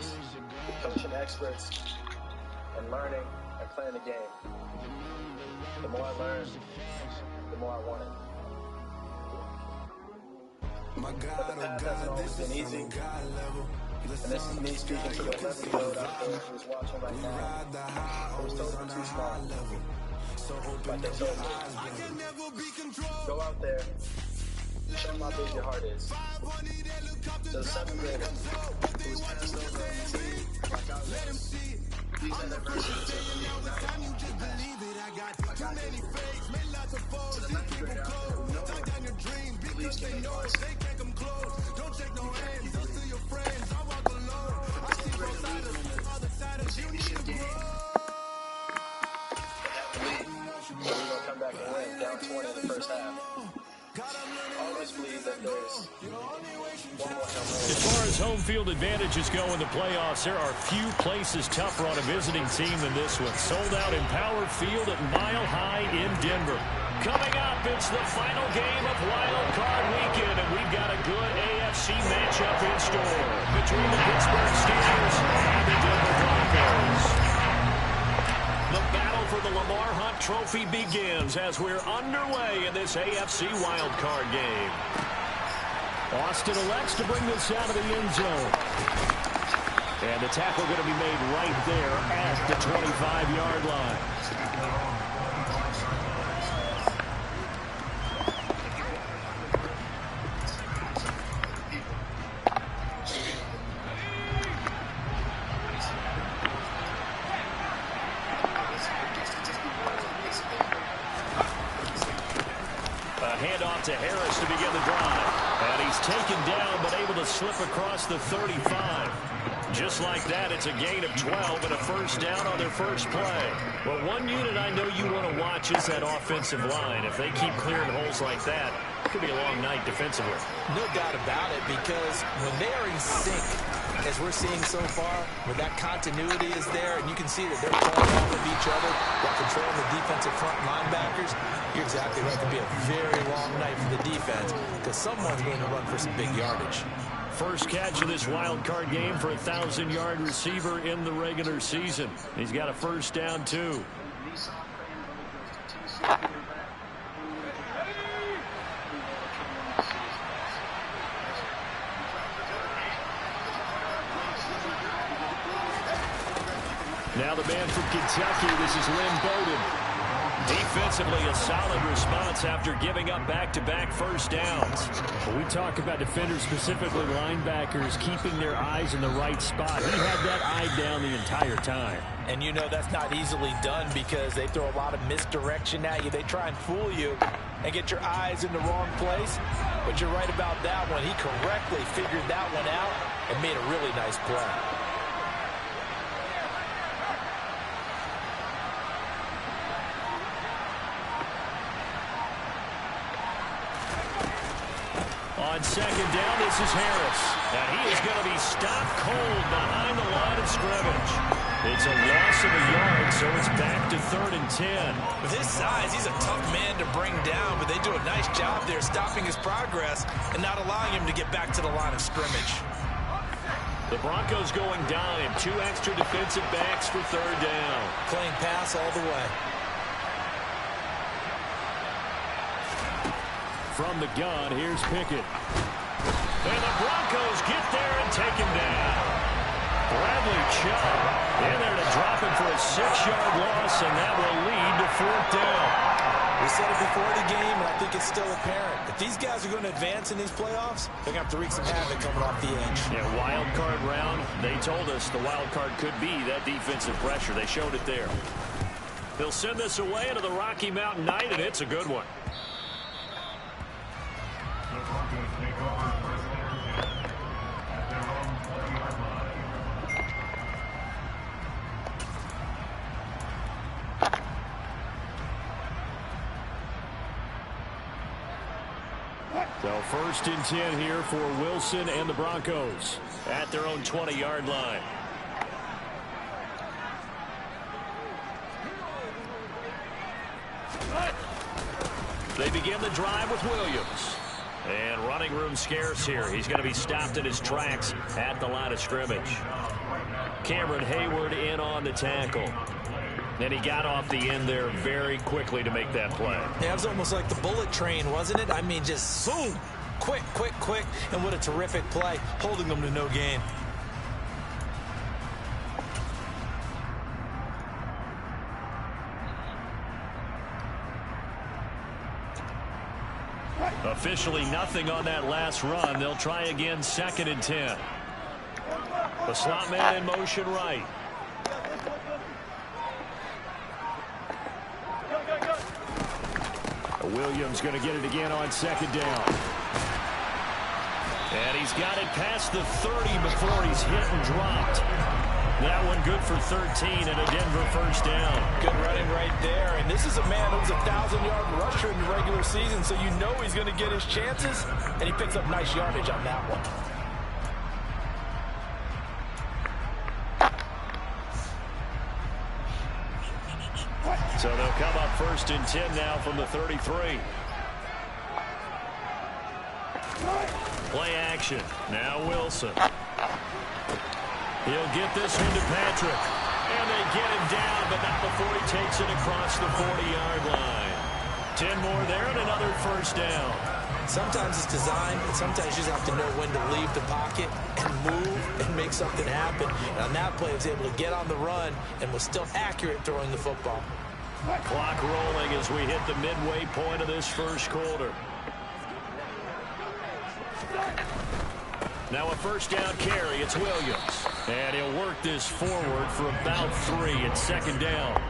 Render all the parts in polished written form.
players, coaching experts, and learning and playing the game. The more I learn, the more I want it. But the path hasn't always been easy. And this is me speaking to the 11-year-old out there who's watching right now. I was told I'm too small. But they told me, go out there, show them how big your heart is. So the 7th grader who was passed over on the team, like I was, he's had adversity. To the 9th grader out there who knows believes can make us. Championship game. But have to lead. So we're going to come back and win down 20 in the first half. I always believe that there's one more number. As far as home field advantages go in the playoffs, there are few places tougher on a visiting team than this one. Sold out in Power Field at Mile High in Denver. Coming up, it's the final game of Wild Card Weekend, and we've got a good AFC matchup in store between the Pittsburgh Steelers and the Denver Broncos. The battle for the Lamar Hunt Trophy begins as we're underway in this AFC Wild Card game. Austin elects to bring this out of the end zone. And the tackle going to be made right there at the 25-yard line. Handoff to Harris to begin the drive. And he's taken down, but able to slip across the 35. Just like that, it's a gain of 12 and a first down on their first play. Well, one unit I know you want to watch is that offensive line. If they keep clearing holes like that, it could be a long night defensively. No doubt about it, because when they are in sync, as we're seeing so far, when that continuity is there, and you can see that they're playing off of each other while controlling the defensive front linebackers, you're exactly right. It could be a very long night for the defense because someone's going to run for some big yardage. First catch of this wild card game for a 1,000-yard receiver in the regular season. He's got a first down, too. Now the man from Kentucky, this is Lynn Bowden. Defensively, a solid response after giving up back-to-back first downs. When we talk about defenders, specifically linebackers, keeping their eyes in the right spot. He had that eye down the entire time. And you know that's not easily done because they throw a lot of misdirection at you. They try and fool you and get your eyes in the wrong place. But you're right about that one. He correctly figured that one out and made a really nice play. On second down, this is Harris. And he is going to be stopped cold behind the line of scrimmage. It's a loss of a yard, so it's back to 3rd and 10. With his size, he's a tough man to bring down, but they do a nice job there stopping his progress and not allowing him to get back to the line of scrimmage. The Broncos going dime. 2 extra defensive backs for 3rd down. Playing pass all the way. From the gun, here's Pickett. And the Broncos get there and take him down. Bradley Chubb in there to drop him for a 6-yard loss, and that will lead to 4th down. We said it before the game, and I think it's still apparent. If these guys are going to advance in these playoffs, they're going to have to wreak some havoc coming off the edge. Yeah, wild card round. They told us the wild card could be that defensive pressure. They showed it there. They'll send this away into the Rocky Mountain night, and it's a good one. So 1st and 10 here for Wilson and the Broncos at their own 20-yard line. They begin the drive with Williams. And running room scarce here. He's going to be stopped in his tracks at the line of scrimmage. Cameron Hayward in on the tackle. And he got off the end there very quickly to make that play. Yeah, it was almost like the bullet train, wasn't it? I mean, just zoom. Quick, quick, quick. And what a terrific play, holding them to no gain. Officially nothing on that last run. They'll try again, 2nd and 10. The slot man in motion right. Williams going to get it again on 2nd down. And he's got it past the 30 before he's hit and dropped. That one good for 13 and a Denver first down. Good running right there. And this is a man who's a 1,000-yard rusher in the regular season, so you know he's going to get his chances. And he picks up nice yardage on that one. So they'll come up 1st and 10 now from the 33. Play action. Now Wilson. He'll get this one to Patrick. And they get him down, but not before he takes it across the 40-yard line. 10 more there and another first down. Sometimes it's designed, and sometimes you just have to know when to leave the pocket and move and make something happen. And on that play, he was able to get on the run and was still accurate throwing the football. Clock rolling as we hit the midway point of this first quarter. Now a first down carry. It's Williams. And he'll work this forward for about 3 at 2nd down.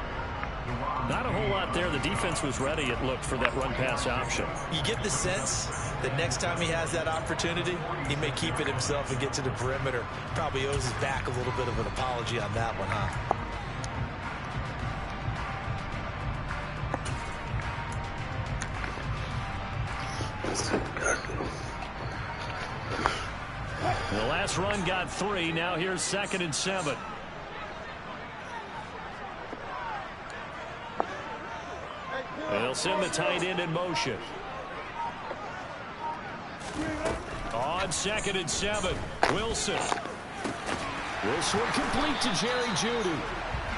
Not a whole lot there. The defense was ready, it looked, for that run-pass option. You get the sense that next time he has that opportunity, he may keep it himself and get to the perimeter. Probably owes his back a little bit of an apology on that one, huh? The last run got 3. Now here's 2nd and 7. They'll send the tight end in motion. On 2nd and 7, Wilson. This one complete to Jerry Jeudy.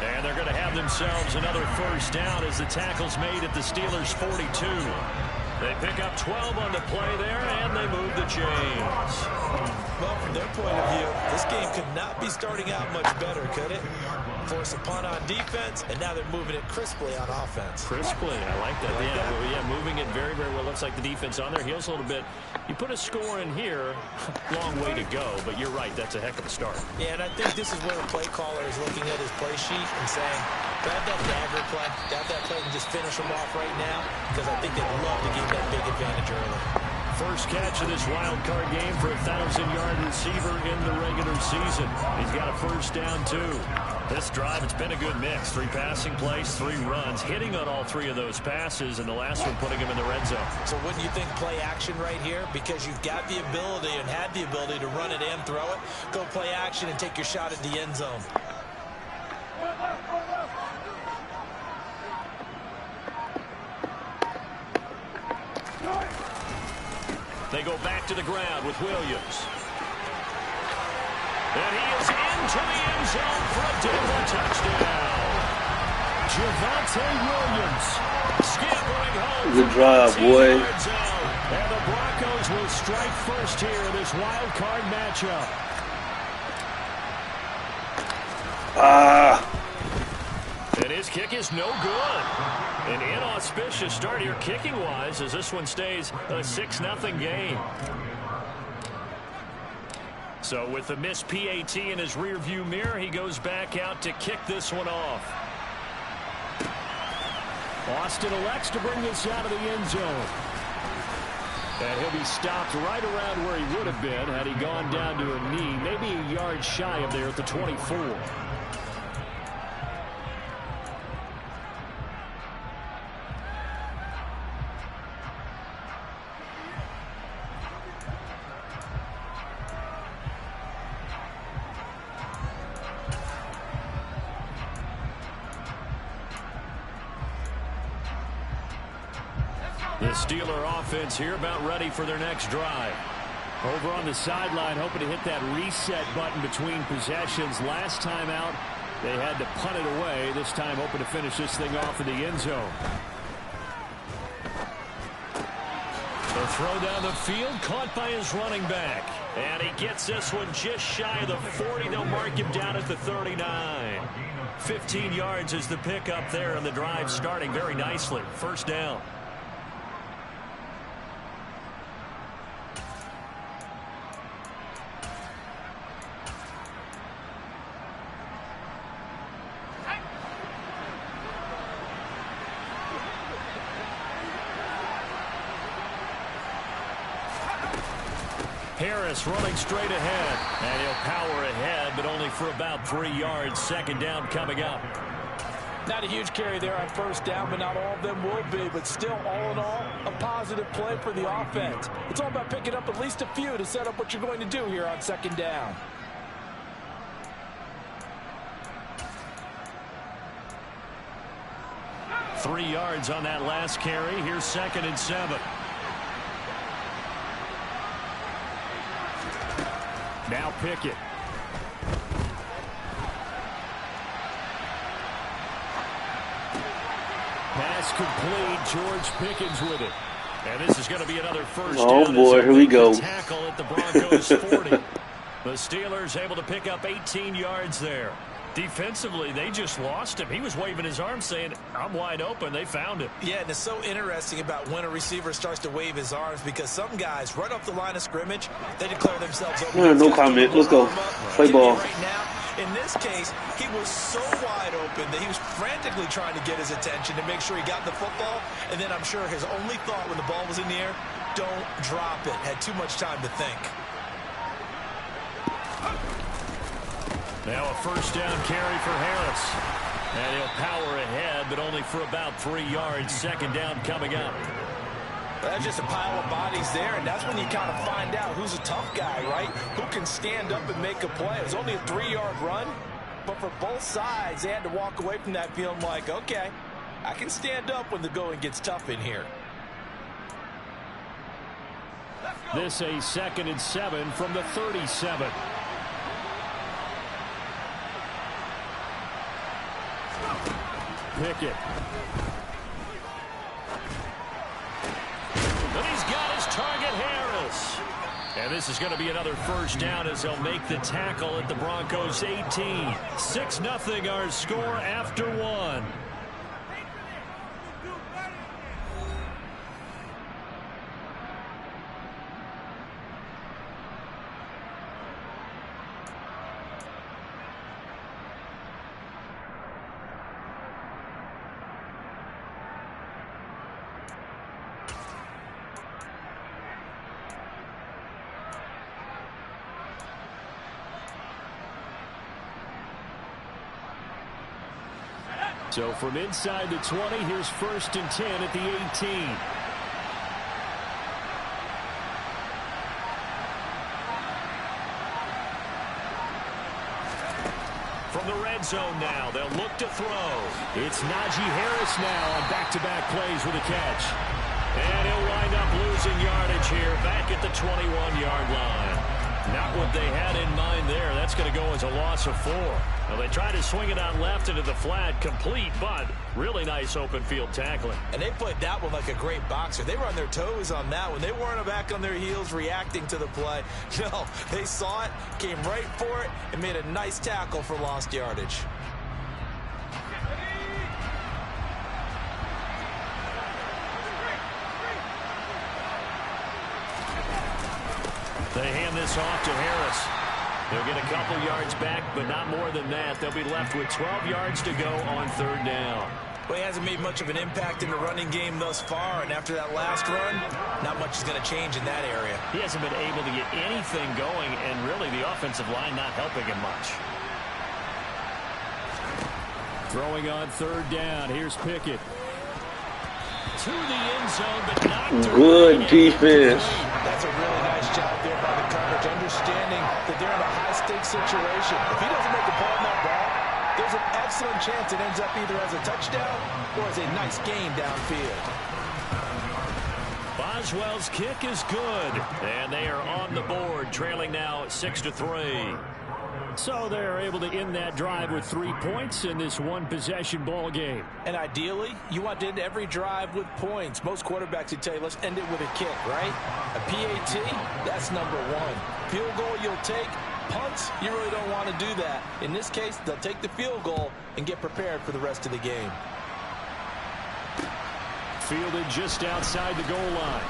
And they're going to have themselves another first down as the tackle's made at the Steelers' 42. They pick up 12 on the play there, and they move the chains. Well, from their point of view, this game could not be starting out much better, could it? Force a punt on defense, and now they're moving it crisply on offense. Crisply, I like that. Yeah, moving it very, very well. Looks like the defense on their heels a little bit. You put a score in here, long way to go, but you're right, that's a heck of a start. Yeah, and I think this is where the play caller is looking at his play sheet and saying, grab that dagger play, grab that play and just finish them off right now, because I think they'd love to give that big advantage early. First catch of this wild card game for a 1,000-yard receiver in the regular season. He's got a first down, too. This drive, it's been a good mix. 3 passing plays, 3 runs, hitting on all 3 of those passes, and the last one putting him in the red zone. So wouldn't you think play action right here? Because you've got the ability and had the ability to run it and throw it. Go play action and take your shot at the end zone. They go back to the ground with Williams. And he is into the end zone for a Denver touchdown. Javonte Williams scampering home. Good drive, boy. And the Broncos will strike first here in this wild card matchup. And his kick is no good. An inauspicious start here kicking-wise as this one stays a 6-0 game. So with the missed PAT in his rearview mirror, he goes back out to kick this one off. Austin elects to bring this out of the end zone. And he'll be stopped right around where he would have been had he gone down to a knee, maybe a yard shy of there at the 24. The Steeler offense here about ready for their next drive. Over on the sideline, hoping to hit that reset button between possessions. Last time out, they had to punt it away. This time, hoping to finish this thing off in the end zone. The throw down the field, caught by his running back. And he gets this one just shy of the 40. They'll mark him down at the 39. 15 yards is the pickup there, and the drive starting very nicely. First down. Harris running straight ahead, and he'll power ahead, but only for about 3 yards. Second down coming up. Not a huge carry there on first down, but not all of them will be. But still, all in all, a positive play for the offense. It's all about picking up at least a few to set up what you're going to do here on second down. Three yards on that last carry. Here's 2nd and 7. Now Pickett. Pass complete. George Pickens with it. And this is going to be another first down. Oh, boy, here we go. Tackle at the Broncos 40. The Steelers able to pick up 18 yards there. Defensively, they just lost him. He was waving his arm saying, I'm wide open. They found him. Yeah, and it's so interesting about when a receiver starts to wave his arms, because some guys, right off the line of scrimmage, they declare themselves open. No comment. Let's go. Play ball. Right now, in this case, he was so wide open that he was frantically trying to get his attention to make sure he got the football. And then I'm sure his only thought when the ball was in the air, don't drop it. Had too much time to think. Now a first down carry for Harris. And he'll power ahead, but only for about 3 yards. Second down coming up. That's just a pile of bodies there, and that's when you kind of find out who's a tough guy, right? Who can stand up and make a play. It was only a 3-yard run, but for both sides, they had to walk away from that feeling like, okay, I can stand up when the going gets tough in here. This a 2nd and 7 from the 37. Pickett. And he's got his target, Harris. And this is going to be another first down as they'll make the tackle at the Broncos 18. 6-0 our score after 1. So from inside the 20, here's 1st and 10 at the 18. From the red zone now, they'll look to throw. It's Najee Harris now on back-to-back plays with a catch. And he'll wind up losing yardage here back at the 21-yard line. Not what they had in mind there. That's going to go as a loss of 4. Well, they tried to swing it out left into the flat, complete, but really nice open field tackling. And they played that one like a great boxer. They were on their toes on that one. They weren't back on their heels reacting to the play. No, they saw it, came right for it, and made a nice tackle for lost yardage. They hand this off to Harris. They'll get a couple yards back, but not more than that. They'll be left with 12 yards to go on 3rd down. Well, he hasn't made much of an impact in the running game thus far, and after that last run, not much is going to change in that area. He hasn't been able to get anything going, and really the offensive line not helping him much. Throwing on 3rd down. Here's Pickett. To the end zone, but not good defense. That's a really nice job there by the coverage, understanding that they're in a high-stakes situation. If he doesn't make a play on that ball, there's an excellent chance it ends up either as a touchdown or as a nice gain downfield. Boswell's kick is good. And they are on the board, trailing now 6-3. So they're able to end that drive with 3 points in this one-possession ball game. And ideally, you want to end every drive with points. Most quarterbacks would tell you, let's end it with a kick, right? A PAT, that's number one. Field goal you'll take. Punts, you really don't want to do that. In this case, they'll take the field goal and get prepared for the rest of the game. Fielded just outside the goal line.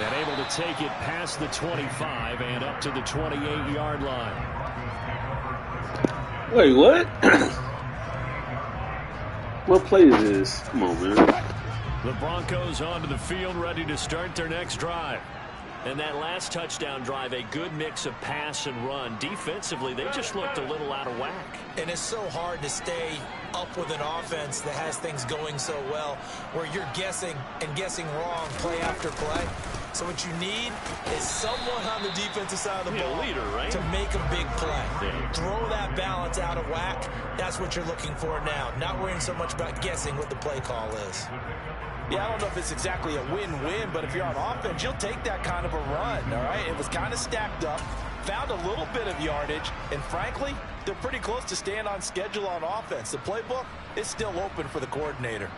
And able to take it past the 25 and up to the 28-yard line. Wait, what? What play is this? Come on, man. The Broncos onto the field, ready to start their next drive. And that last touchdown drive, a good mix of pass and run. Defensively, they just looked a little out of whack. And it's so hard to stay up with an offense that has things going so well, where you're guessing and guessing wrong play after play. So what you need is someone on the defensive side of the ball leader, right? to make a big play. Yeah. Throw that balance out of whack. That's what you're looking for now. Not worrying so much about guessing what the play call is. Yeah, I don't know if it's exactly a win-win, but if you're on offense, you'll take that kind of a run, all right? It was kind of stacked up, found a little bit of yardage, and frankly, they're pretty close to staying on schedule on offense. The playbook is still open for the coordinator.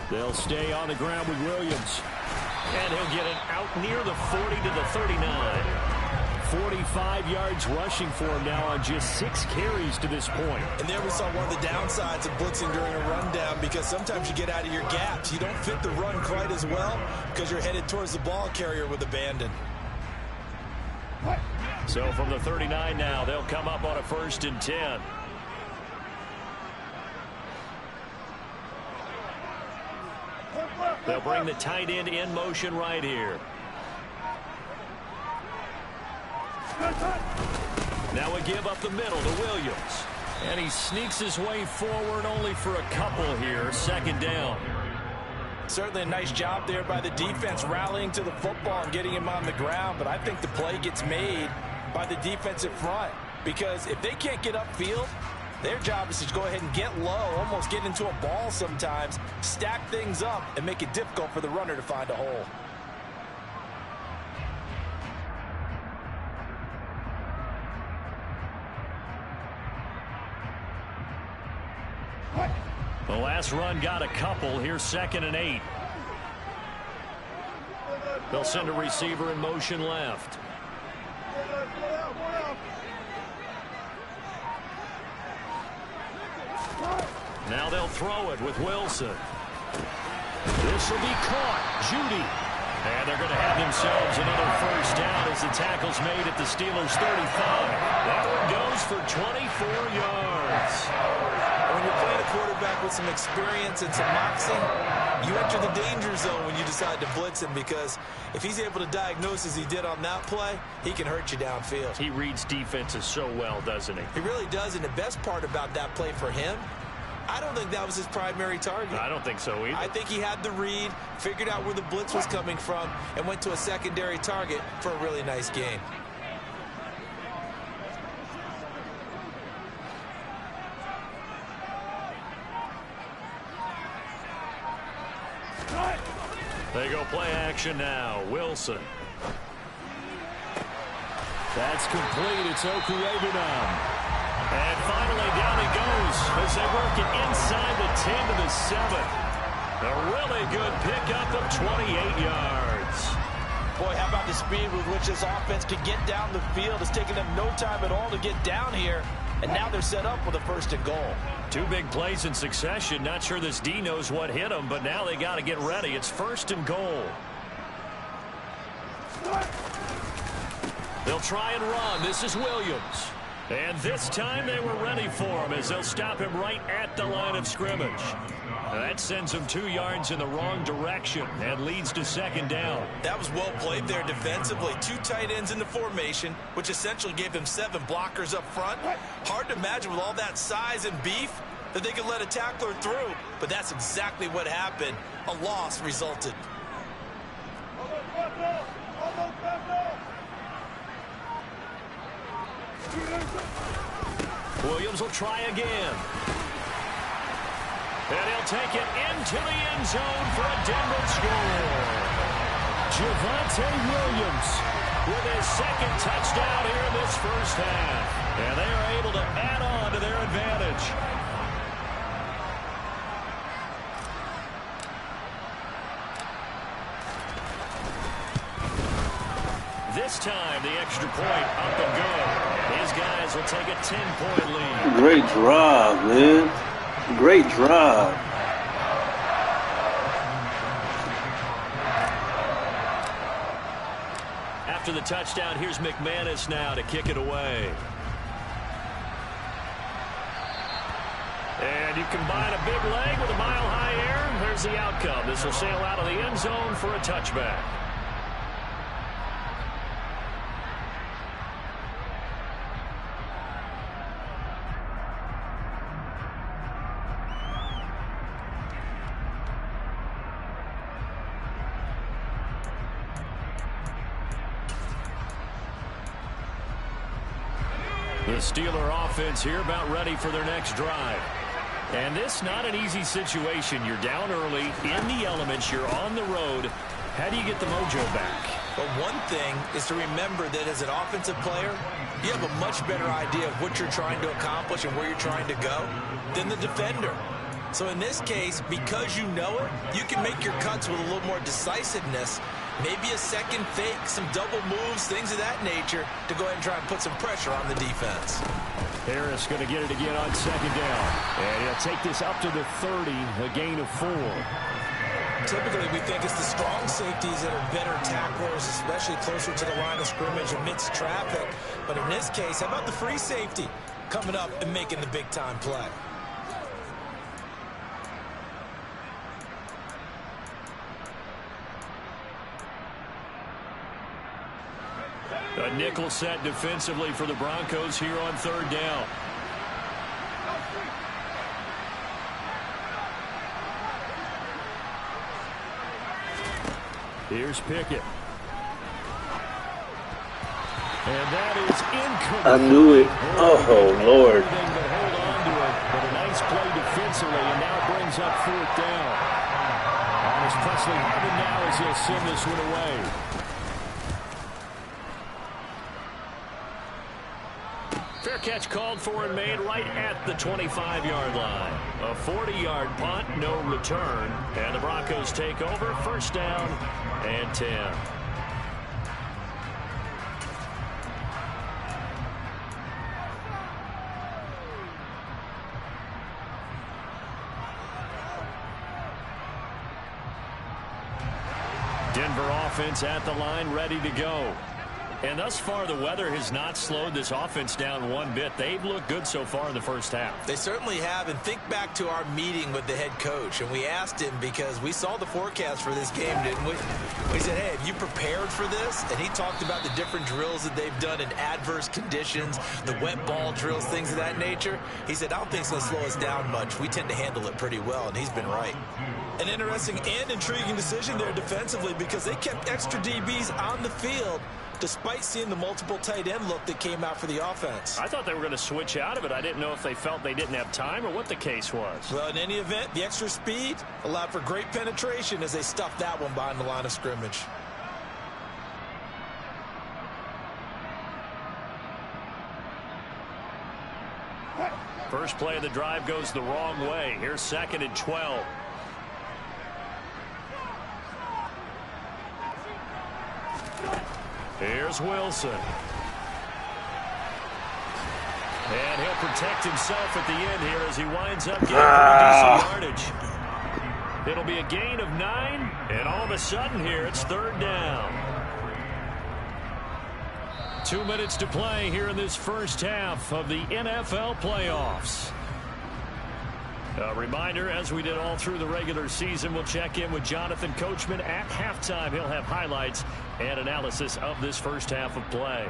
They'll stay on the ground with Williams. And he'll get it out near the 40 to the 39. 45 yards rushing for him now on just 6 carries to this point. And there we saw one of the downsides of blitzing during a rundown, because sometimes you get out of your gaps. You don't fit the run quite as well because you're headed towards the ball carrier with abandon. So from the 39 now, they'll come up on a 1st and 10. They'll bring the tight end in motion right here. Now we give up the middle to Williams. And he sneaks his way forward only for a couple here. 2nd down. Certainly a nice job there by the defense rallying to the football and getting him on the ground. But I think the play gets made by the defensive front, because if they can't get upfield, their job is to go ahead and get low, almost get into a ball sometimes, stack things up, and make it difficult for the runner to find a hole. The last run got a couple. Here's 2nd and 8. They'll send a receiver in motion left. Now they'll throw it with Wilson. This will be caught. Judy. And they're going to have themselves another 1st down as the tackle's made at the Steelers' 35. That one goes for 24 yards. When you're playing a quarterback with some experience and some moxie, you enter the danger zone when you decide to blitz him, because if he's able to diagnose as he did on that play, he can hurt you downfield. He reads defenses so well, doesn't he? He really does, and the best part about that play for him, I don't think that was his primary target. I don't think so either. I think he had the read, figured out where the blitz was coming from, and went to a secondary target for a really nice game. They go play action now. Wilson. That's complete. It's Okurebunom. And finally down he goes as they work it inside the 10 to the 7. A really good pickup of 28 yards. Boy, how about the speed with which this offense could get down the field? It's taken them no time at all to get down here. And now they're set up with a 1st and goal. 2 big plays in succession. Not sure this D knows what hit them, but now they got to get ready. It's 1st and goal. They'll try and run. This is Williams. And this time they were ready for him as they'll stop him right at the line of scrimmage. That sends him 2 yards in the wrong direction and leads to 2nd down. That was well played there defensively. 2 tight ends in the formation, which essentially gave them 7 blockers up front. Hard to imagine with all that size and beef that they could let a tackler through, but that's exactly what happened. A loss resulted. Williams will try again. And he'll take it into the end zone for a Denver score. Javonte Williams with his second touchdown here in this first half. And they are able to add on to their advantage. This time, the extra point up and good. These guys will take a 10-point lead. Great drive, man. Great drive. After the touchdown, here's McManus now to kick it away. And you combine a big leg with a mile-high air. There's the outcome. This will sail out of the end zone for a touchback. The Steeler offense here about ready for their next drive. And this not an easy situation. You're down early, in the elements, you're on the road. How do you get the mojo back? Well, one thing is to remember that as an offensive player, you have a much better idea of what you're trying to accomplish and where you're trying to go than the defender. So in this case, because you know it, you can make your cuts with a little more decisiveness. Maybe a second fake, some double moves, things of that nature to go ahead and try and put some pressure on the defense. Harris going to get it again on second down. And he'll take this up to the 30, a gain of 4. Typically, we think it's the strong safeties that are better tacklers, especially closer to the line of scrimmage amidst traffic. But in this case, how about the free safety coming up and making the big-time play? A nickel set defensively for the Broncos here on third down. Here's Pickett. And that is incomplete. I knew it. Oh, Lord. Hold on to it, but a nice play defensively, and now brings up fourth down. And it's Presley Harvin now as he'll send this one away. Fair catch called for and made right at the 25-yard line. A 40-yard punt, no return. And the Broncos take over, first down and 10. Denver offense at the line, ready to go. And thus far, the weather has not slowed this offense down one bit. They've looked good so far in the first half. They certainly have. And think back to our meeting with the head coach. And we asked him because we saw the forecast for this game, didn't we? We said, hey, have you prepared for this? And he talked about the different drills that they've done in adverse conditions, the wet ball drills, things of that nature. He said, I don't think it's going to slow us down much. We tend to handle it pretty well, and he's been right. An interesting and intriguing decision there defensively because they kept extra DBs on the field despite seeing the multiple tight end look that came out for the offense. I thought they were going to switch out of it. I didn't know if they felt they didn't have time or what the case was. Well, in any event, the extra speed allowed for great penetration as they stuffed that one behind the line of scrimmage. First play of the drive goes the wrong way. Here's second and 12. Here's Wilson. And he'll protect himself at the end here as he winds up getting pretty decent yardage. It'll be a gain of 9, and all of a sudden here it's third down. 2 minutes to play here in this first half of the NFL playoffs. A reminder, as we did all through the regular season, we'll check in with Jonathan Coachman at halftime. He'll have highlights and analysis of this first half of play.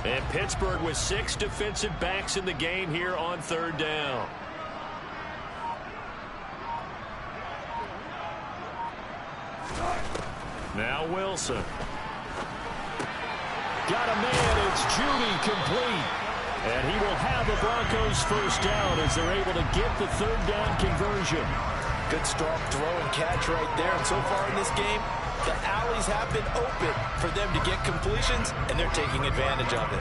And Pittsburgh with 6 defensive backs in the game here on 3rd down. Now Wilson. Got a man. It's Judy complete. And he will have the Broncos first down as they're able to get the 3rd down conversion. Good strong throw and catch right there. And so far in this game, the alleys have been open for them to get completions, and they're taking advantage of it.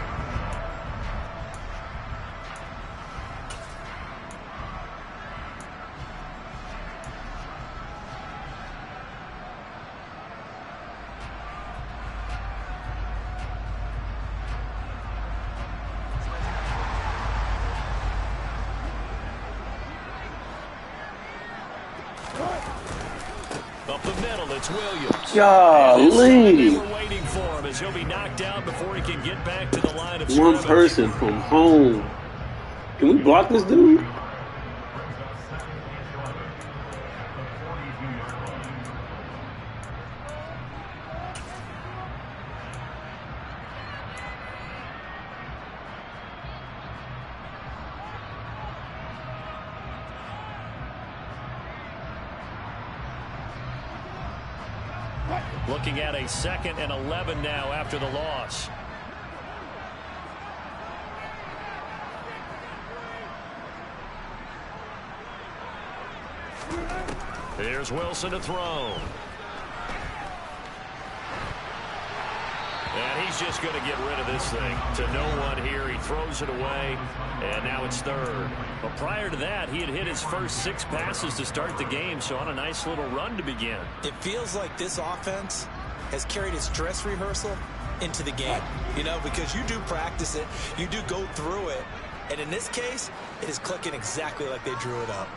Up the middle, it's Williams. Golly. We're waiting for him as he'll be knocked out before he can get back to the line of One scrimmage. person from home. Can we block this dude? Looking at a 2nd and 11 now after the loss. Here's Wilson to throw. And he's just going to get rid of this thing to no one here. He throws it away, and now it's 3rd. But prior to that, he had hit his first 6 passes to start the game, so on a nice little run to begin. It feels like this offense has carried its dress rehearsal into the game, you know, because you do practice it, you do go through it, and in this case, it is clicking exactly like they drew it up.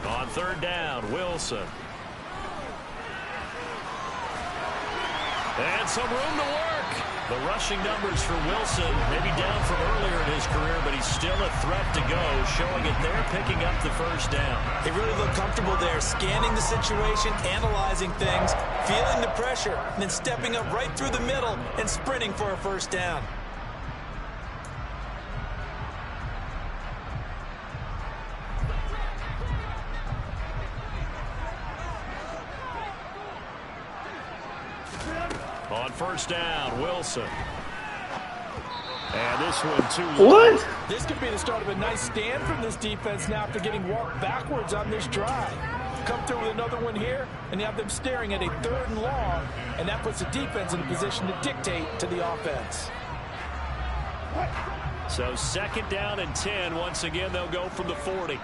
On 3rd down, Wilson. And some room to work. The rushing numbers for Wilson, maybe down from earlier in his career, but he's still a threat to go, showing it there, picking up the first down. He really looked comfortable there, scanning the situation, analyzing things, feeling the pressure, and then stepping up right through the middle and sprinting for a first down. On 1st down, Wilson. And this one too low. What? This could be the start of a nice stand from this defense now after getting walked backwards on this drive. Come through with another one here, and you have them staring at a 3rd and long, and that puts the defense in a position to dictate to the offense. So 2nd down and 10. Once again, they'll go from the 40.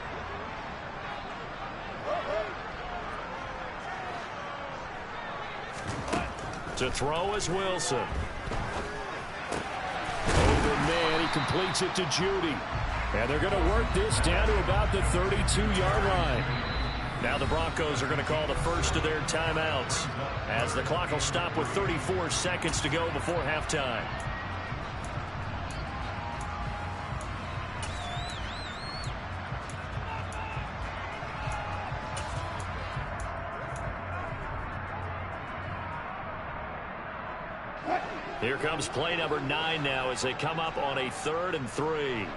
To throw is Wilson. Open man, he completes it to Judy. And they're going to work this down to about the 32-yard line. Now the Broncos are going to call the first of their timeouts as the clock will stop with 34 seconds to go before halftime. Here comes play number 9 now as they come up on a 3rd and 3.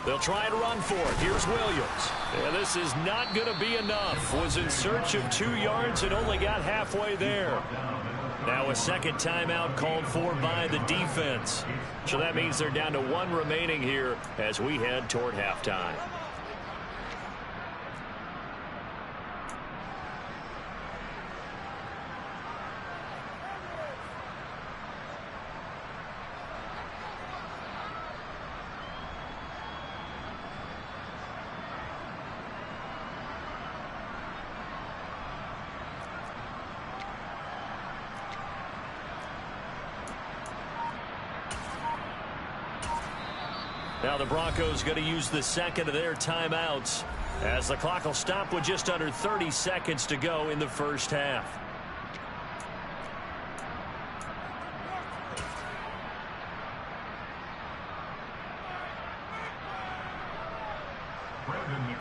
They'll try and run for it. Here's Williams. And this is not going to be enough. Was in search of 2 yards and only got halfway there. Now a 2nd timeout called for by the defense. So that means they're down to 1 remaining here as we head toward halftime. Now the Broncos going to use the 2nd of their timeouts as the clock will stop with just under 30 seconds to go in the first half.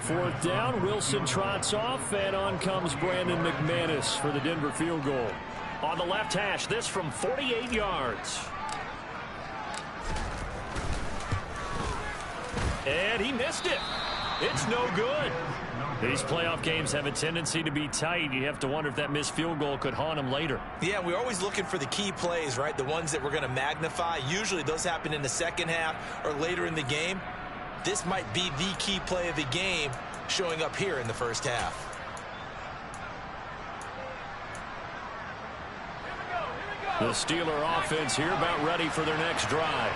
Fourth down, Wilson trots off, and on comes Brandon McManus for the Denver field goal. On the left hash, this from 48 yards. And he missed it. It's no good. These playoff games have a tendency to be tight. You have to wonder if that missed field goal could haunt him later. Yeah, we're always looking for the key plays, right? The ones that we're going to magnify. Usually those happen in the second half or later in the game. This might be the key play of the game showing up here in the first half. The Steeler offense here about ready for their next drive.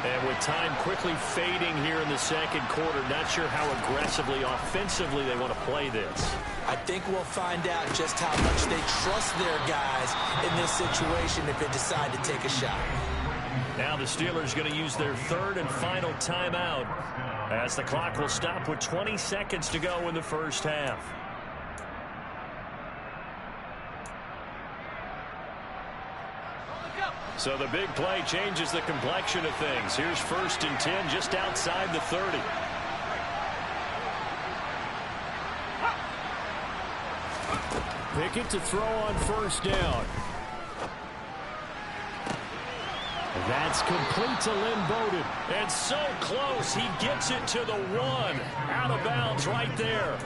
And with time quickly fading here in the second quarter, not sure how aggressively, offensively they want to play this. I think we'll find out just how much they trust their guys in this situation if they decide to take a shot. Now the Steelers going to use their third and final timeout as the clock will stop with 20 seconds to go in the first half. So the big play changes the complexion of things. Here's 1st and 10 just outside the 30. Pickett to throw on first down. That's complete to Lynn Bowden. And so close, he gets it to the 1. Out of bounds right there.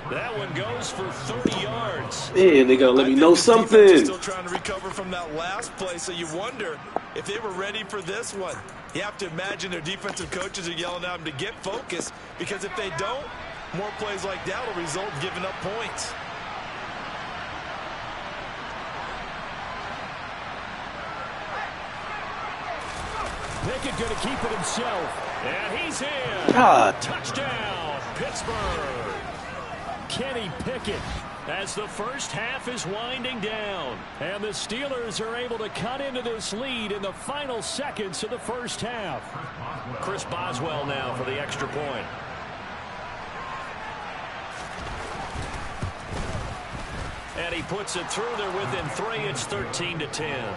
That one goes for 30 yards. Man, they gotta let me know something. Still trying to recover from that last play, so you wonder if they were ready for this one. You have to imagine their defensive coaches are yelling at them to get focused, because if they don't, more plays like that will result in giving up points. Pickett going to keep it himself. And he's in. God. Touchdown, Pittsburgh. Kenny Pickett. As the first half is winding down. And the Steelers are able to cut into this lead in the final seconds of the first half. Chris Boswell now for the extra point. And he puts it through. They're within 3. It's 13-10.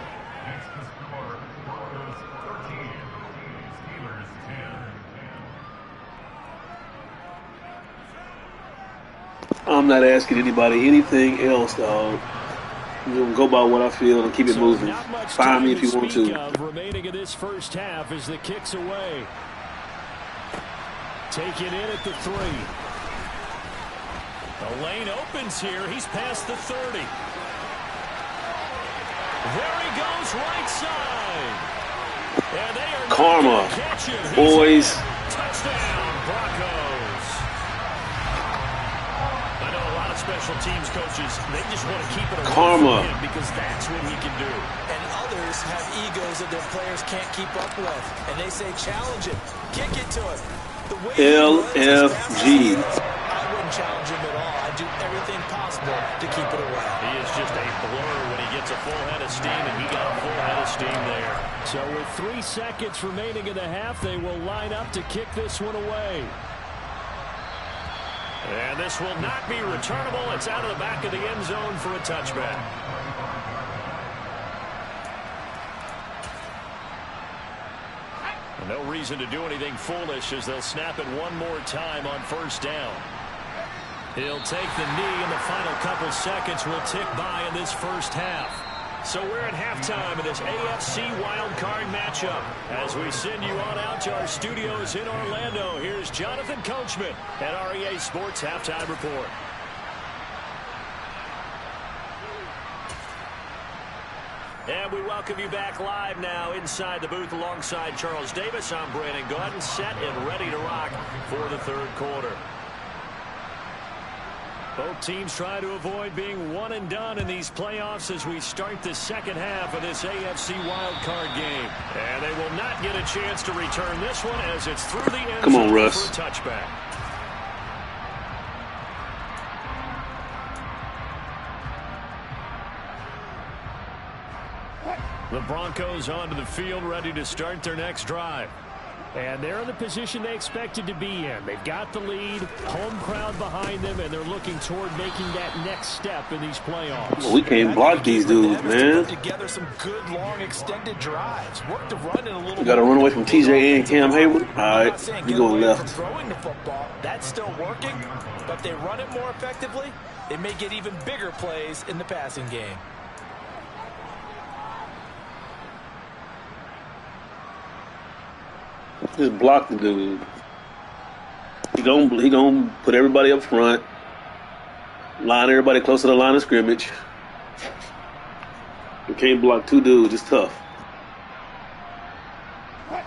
I'm not asking anybody anything else, dog. I'm going to go by what I feel and keep it moving. Find me if you want to. Remaining in this first half as the kick's away. Taken in at the 3. The lane opens here. He's past the 30. There he goes, right side. And they are Karma, catch him. boys. Touchdown, Broncos. I know a lot of special teams coaches, they just want to keep it away from him because that's what he can do. And others have egos that their players can't keep up with. And they say, challenge him. Kick it to him. The way LFG. I wouldn't challenge him at all. I'd do everything possible to keep it away. He is just a blur when he gets a full head of steam, and he got a full head of steam there. So with 3 seconds remaining in the half, they will line up to kick this one away. And this will not be returnable. It's out of the back of the end zone for a touchback. No reason to do anything foolish as they'll snap it one more time on first down. He'll take the knee, and the final couple seconds will tick by in this first half. So we're at halftime of this AFC wildcard matchup. As we send you on out to our studios in Orlando, here's Jonathan Coachman at REA Sports Halftime Report. And we welcome you back live now inside the booth alongside Charles Davis. I'm Brandon Gordon, set and ready to rock for the third quarter. Both teams try to avoid being one and done in these playoffs as we start the second half of this AFC wildcard game. And they will not get a chance to return this one as it's through the end Come on, zone Russ. for a touchback. The Broncos onto the field ready to start their next drive. And they're in the position they expected to be in. They've got the lead, home crowd behind them, and they're looking toward making that next step in these playoffs. Well, we can't block these dudes, man. Together some good, long, extended drives. Work the run in a little. We got to run away from TJ and Cam Hayward. All right, we going left. Throwing the football, that's still working, but they run it more effectively. They may get even bigger plays in the passing game. Just block the dude. He gonna put everybody up front, line everybody close to the line of scrimmage. You can't block two dudes. It's tough.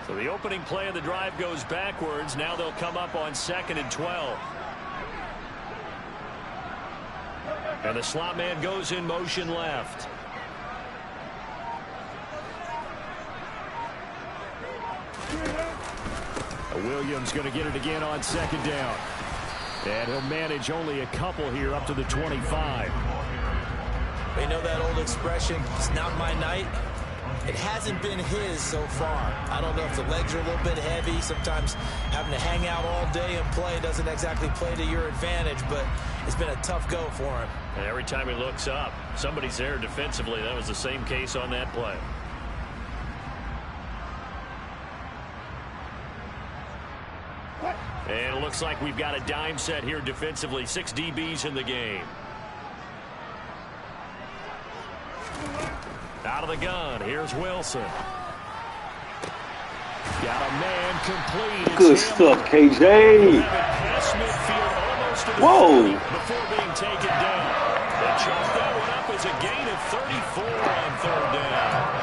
So the opening play of the drive goes backwards. Now they'll come up on 2nd and 12. And the slot man goes in motion left. Williams going to get it again on 2nd down. And he'll manage only a couple here up to the 25. You know that old expression, it's not my night? It hasn't been his so far. I don't know if the legs are a little bit heavy. Sometimes having to hang out all day and play doesn't exactly play to your advantage, but it's been a tough go for him. And every time he looks up, somebody's there defensively. That was the same case on that play. And it looks like we've got a dime set here defensively. 6 DBs in the game. Out of the gun. Here's Wilson. Got a man complete. Good stuff, KJ. Whoa. Before being taken down. They chalk that one up as a gain of 34 on 3rd down.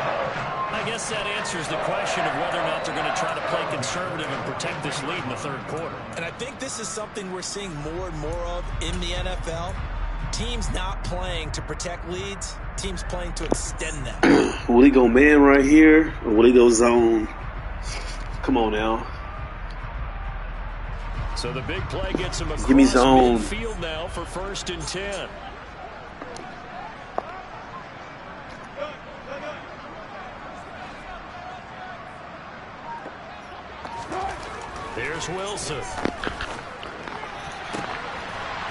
I guess that answers the question of whether or not they're going to try to play conservative and protect this lead in the 3rd quarter. And I think this is something we're seeing more and more of in the NFL. Teams not playing to protect leads, teams playing to extend them. Will he go man right here, or will he go zone? Come on now. So the big play gets him across midfield now for 1st and 10. Here's Wilson.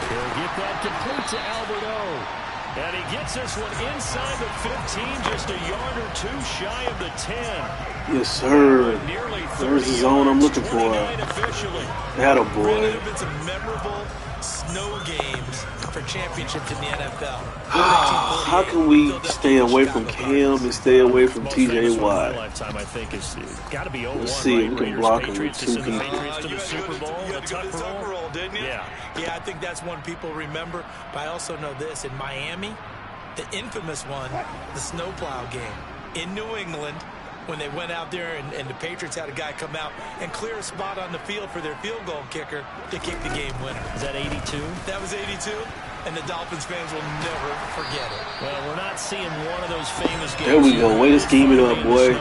He'll get that complete to Albert O. And he gets this one inside the 15, just a yard or two shy of the 10. Yes, sir. There's the zone I'm looking for. Atta boy. There have been some memorable snow games for championships in the NFL. How can we stay away from Cam and stay away from TJ Watt? Lifetime, I think, is got to be 0-1. Let's see. Right? We can block him with 2 people. To the Super Bowl. You had the Tucker roll, didn't you? Yeah. Yeah, I think that's one people remember. But I also know this. In Miami, the infamous one, the snowplow game in New England, when they went out there and the Patriots had a guy come out and clear a spot on the field for their field goal kicker to kick the game winner. Is that 82? That was 82, and the Dolphins fans will never forget it. Well, we're not seeing one of those famous games. There we go. Way to scheme it up, boy.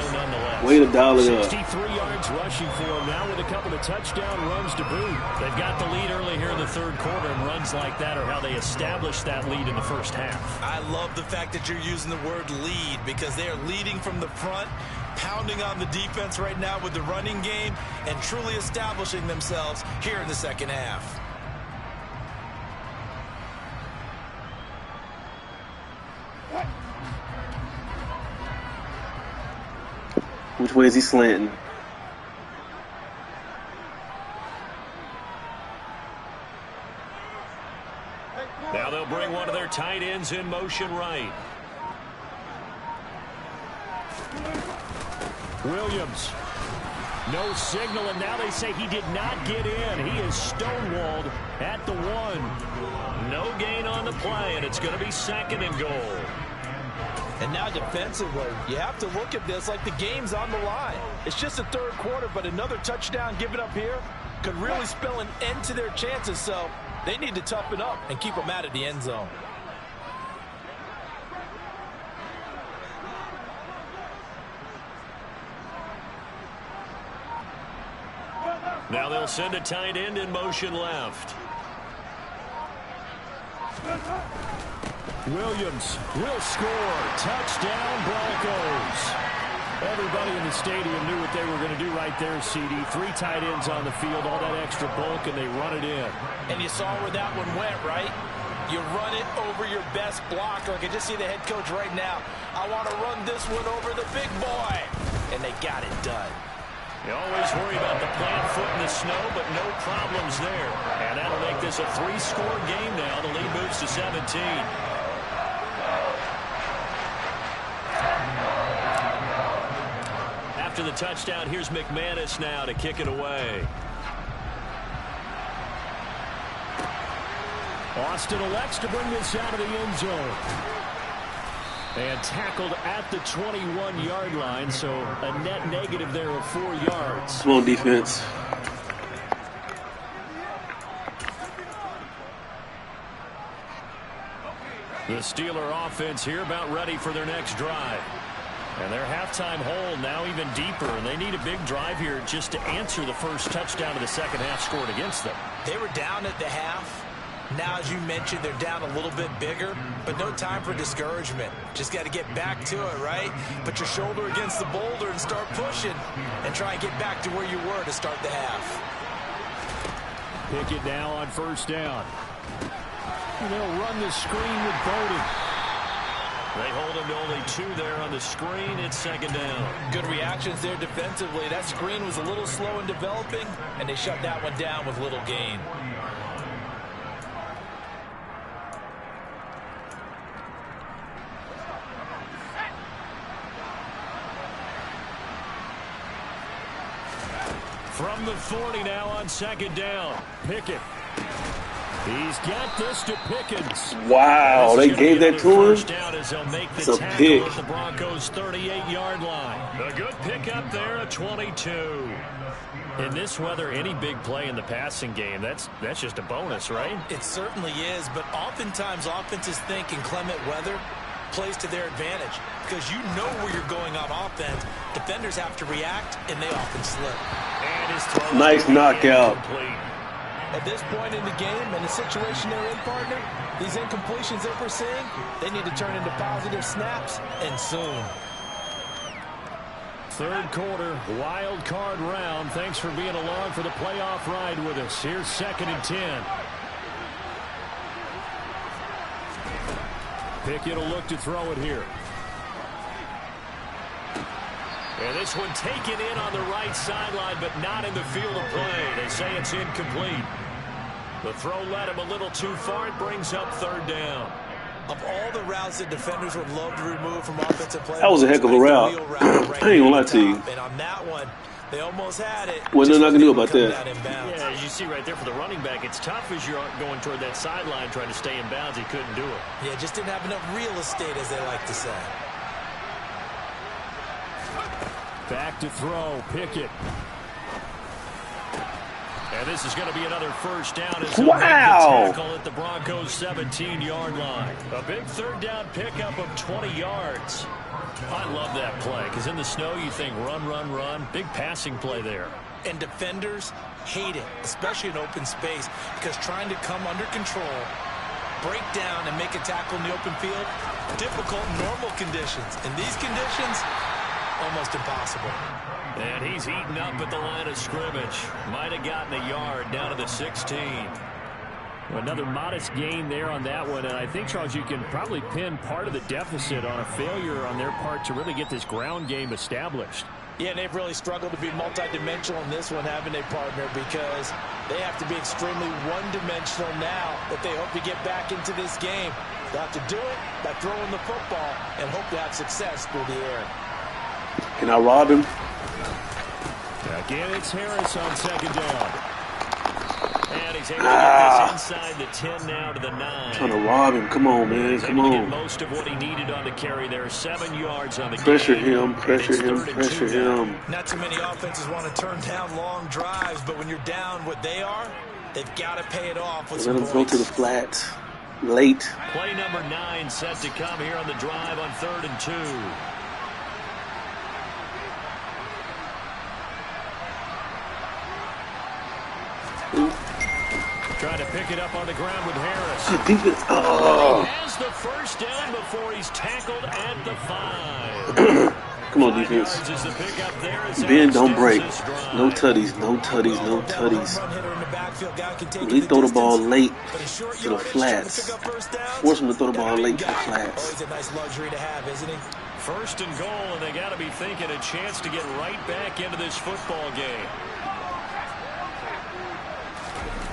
Way to dial it up. 63 yards rushing for him now with a couple of touchdown runs to boot. They've got the lead early here in the 3rd quarter, and runs like that are how they established that lead in the 1st half. I love the fact that you're using the word lead, because they are leading from the front, pounding on the defense right now with the running game, and truly establishing themselves here in the 2nd half. Which way is he slanting? Now they'll bring one of their tight ends in motion right. Williams. No signal, and now they say he did not get in. He is stonewalled at the 1. No gain on the play, and it's going to be 2nd and goal. And now defensively, you have to look at this like the game's on the line. It's just the 3rd quarter, but another touchdown given up here could really spell an end to their chances. So they need to toughen up and keep them out of the end zone. Now they'll send a tight end in motion left. Williams will score. Touchdown, Broncos. Everybody in the stadium knew what they were going to do right there, CD. 3 tight ends on the field, all that extra bulk, and they run it in. And you saw where that one went, right? You run it over your best blocker. I can just see the head coach right now. I want to run this one over the big boy. And they got it done. You always worry about the plant foot in the snow, but no problems there. And that'll make this a 3-score game now. The lead moves to 17. After the touchdown, here's McManus now to kick it away. Austin elects to bring this out of the end zone. And tackled at the 21-yard line, so a net negative there of 4 yards. Come on, defense. The Steeler offense here about ready for their next drive. And their halftime hole now even deeper, and they need a big drive here just to answer the first touchdown of the second half scored against them. They were down at the half. Now, as you mentioned, they're down a little bit bigger, but no time for discouragement. Just got to get back to it, right? Put your shoulder against the boulder and start pushing and try and get back to where you were to start the half. Pickett now on first down. And they'll run the screen with Bowden. They hold him to only 2 there on the screen. It's second down. Good reactions there defensively. That screen was a little slow in developing, and they shut that one down with little gain. From the 40 now on second down. Pickett. He's got this to Pickens. Wow, they gave that to him. It's a pick. At the Broncos' 38-yard line. A good pick up there at 22. In this weather, any big play in the passing game, that's just a bonus, right? It certainly is, but oftentimes offenses think in clement weather plays to their advantage because you know where you're going on offense. Defenders have to react, and they often slip. And his throw nice knockout. At this point in the game and the situation they're in, partner, these incompletions that we're seeing, they need to turn into positive snaps, and soon. Third quarter, wild card round. Thanks for being along for the playoff ride with us. Here's 2nd and 10. Pickett will look to throw it here. And this one taken in on the right sideline, but not in the field of play. They say it's incomplete. The throw led him a little too far. It brings up third down. Of all the routes that defenders would love to remove from offensive play, that was a heck of a route. I ain't gonna lie to you. And on that one, they almost had it. Well, nothing I can do about that. Yeah, as you see right there for the running back, it's tough as you're going toward that sideline trying to stay in bounds. He couldn't do it. Yeah, just didn't have enough real estate, as they like to say. Back to throw, Pickett. And this is going to be another first down as he'll wow. make the tackle at the Broncos' 17-yard line. A big third down pickup of 20 yards. I love that play because in the snow you think run, run, run. Big passing play there. And defenders hate it, especially in open space, because trying to come under control, break down, and make a tackle in the open field, difficult in normal conditions. In these conditions, almost impossible. And he's eaten up at the line of scrimmage. Might have gotten a yard down to the 16. Another modest gain there on that one. And I think, Charles, you can probably pin part of the deficit on a failure on their part to really get this ground game established. Yeah, and they've really struggled to be multidimensional in this one, haven't they, partner? Because they have to be extremely one-dimensional now if they hope to get back into this game. They'll have to do it by throwing the football and hope to have success through the air. Can I rob him? Again, it's Harris on second down. And he's able to get this inside the 10 now to the 9. Trying to rob him. Come on, man. Come on. Most of what he needed on the carry there. 7 yards on the pressure game. Him. Pressure him. Pressure him. Not too many offenses want to turn down long drives, but when you're down what they are, they've got to pay it off with Let some him points. go to the flats. Late. Play number 9 set to come here on the drive on 3rd and 2. Trying to pick it up on the ground with Harris. Defense. Oh. He has the first down before he's tackled at the 5. Come on, defense. Bend, don't break. No tutties, no tutties, no tutties. Really throw the ball late to the flats. Force him to throw the ball late to the flats. Always a nice luxury to have, isn't he? First and goal, and they got to be thinking a chance to get right back into this football game.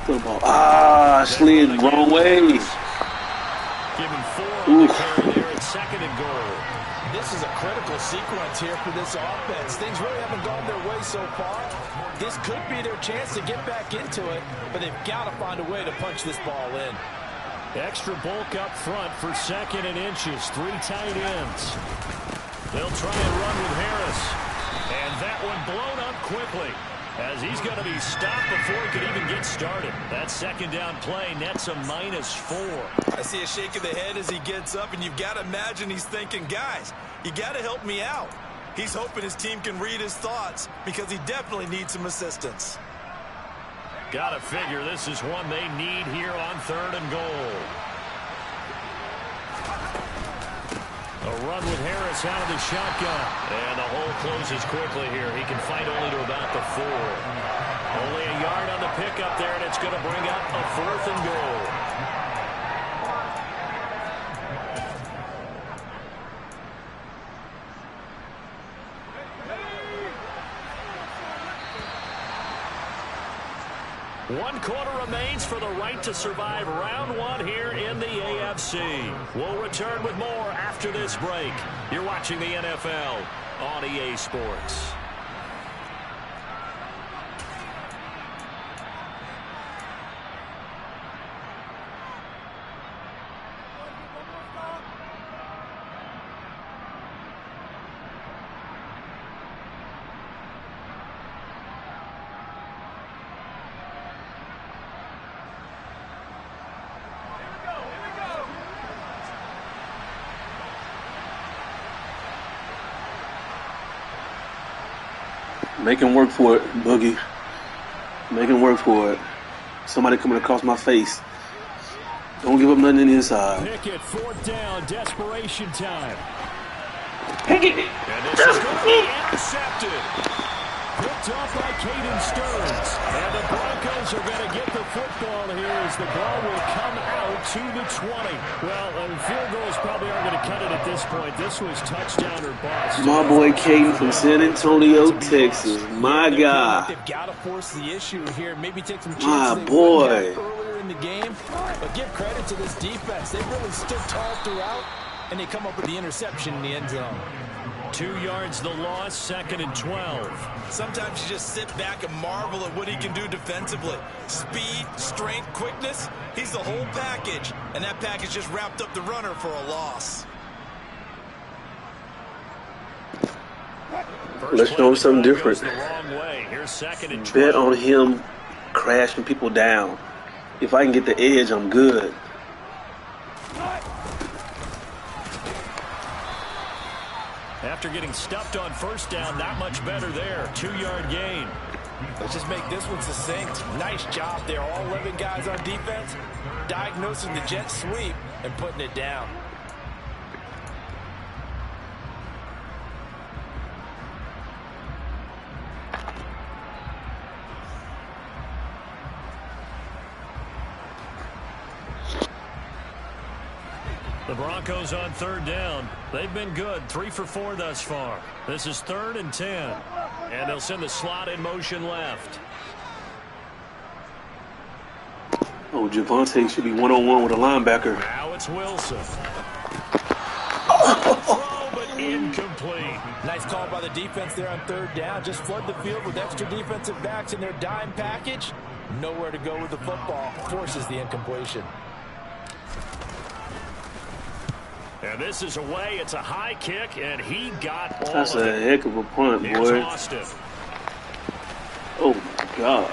Throw the ball. Ah, slid wrong way. Giving 4 on the carry there at second and goal. This is a critical sequence here for this offense. Things really haven't gone their way so far. This could be their chance to get back into it, but they've got to find a way to punch this ball in. Extra bulk up front for second and inches. 3 tight ends. They'll try and run with Harris. And that one blown up quickly, as he's going to be stopped before he could even get started. That second down play nets a -4. I see a shake of the head as he gets up, and you've got to imagine he's thinking, guys, you got to help me out. He's hoping his team can read his thoughts because he definitely needs some assistance. Got to figure this is one they need here on 3rd and goal. A run with Harris out of the shotgun. And the hole closes quickly here. He can fight only to about the 4. Only a yard on the pickup there, and it's going to bring up a 4th and goal. One quarter remains for the right to survive round 1 here in the AFC. We'll return with more after this break. You're watching the NFL on EA Sports. Make him work for it, Boogie. Make him work for it. Somebody coming across my face. Don't give up nothing in the inside. Pickett, 4th down, desperation time. Pickett! And this is going to be intercepted. Picked off by Caden Stearns. And the Broncos are going to get the football here as the ball will come out to the 20. Well, field goals probably aren't going to cut it at this point. This was touchdown or bust. My boy Caden from San Antonio, Texas. My guy. They've got to force the issue here. Maybe take some chances. My boy. Earlier in the game. But give credit to this defense. They really stood tall throughout, and they come up with the interception in the end zone. 2 yards the loss, 2nd and 12. Sometimes you just sit back and marvel at what he can do defensively. Speed, strength, quickness. He's the whole package. And that package just wrapped up the runner for a loss. Let's show him something different. Bet on him crashing people down. If I can get the edge, I'm good. After getting stuffed on 1st down, not much better there. 2-yard gain. Let's just make this one succinct. Nice job there. All 11 guys on defense diagnosing the jet sweep and putting it down. The Broncos on 3rd down. They've been good. 3 for 4 thus far. This is 3rd and 10. And they'll send the slot in motion left. Oh, Javonte should be one-on-one with a linebacker. Now it's Wilson. Throw, but incomplete. Nice call by the defense there on 3rd down. Just flood the field with extra defensive backs in their dime package. Nowhere to go with the football. Forces the incompletion. And this is away. It's a high kick, and he got all That's of a it. heck of a punt, Here's boy. Austin. Oh, my God.